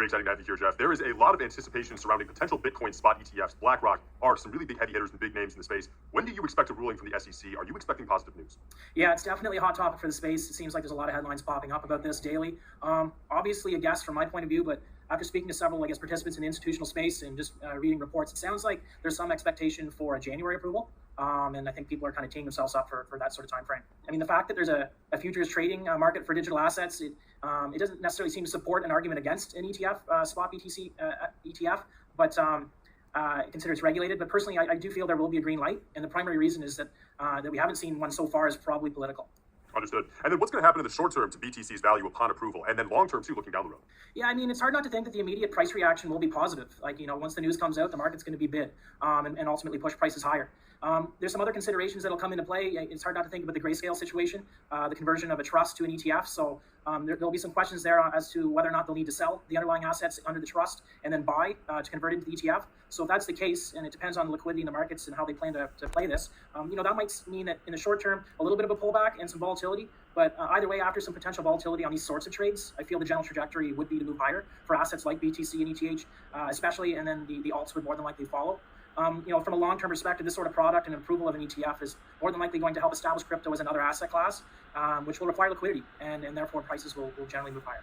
very exciting to have you here, Jeff. There is a lot of anticipation surrounding potential Bitcoin spot ETFs. BlackRock are some really big heavy hitters and big names in the space. When do you expect a ruling from the SEC? Are you expecting positive news? Yeah, it's definitely a hot topic for the space. It seems like there's a lot of headlines popping up about this daily. Obviously a guess from my point of view, but after speaking to several, participants in the institutional space and just reading reports, it sounds like there's some expectation for a January approval. And I think people are kind of teeing themselves up for that sort of time frame. I mean, the fact that there's a futures trading market for digital assets, it doesn't necessarily seem to support an argument against an ETF, spot BTC ETF, but consider it's regulated. But personally, I do feel there will be a green light. And the primary reason is that we haven't seen one so far is probably political. Understood. And then what's going to happen in the short term to BTC's value upon approval, and then long term too, looking down the road? Yeah, I mean, it's hard not to think that the immediate price reaction will be positive. Once the news comes out, the market's going to be bid and ultimately push prices higher. There's some other considerations that'll come into play. It's hard not to think about the Grayscale situation, the conversion of a trust to an ETF. So there'll be some questions there as to whether or not they'll need to sell the underlying assets under the trust and then buy to convert it into the ETF. So if that's the case, and it depends on liquidity in the markets and how they plan to play this, that might mean that in the short term, a little bit of a pullback and some volatility. But either way, after some potential volatility on these sorts of trades, I feel the general trajectory would be to move higher for assets like BTC and ETH, especially, and then the alts would more than likely follow. From a long-term perspective, this sort of product and approval of an ETF is more than likely going to help establish crypto as another asset class, which will require liquidity, and therefore prices will generally move higher.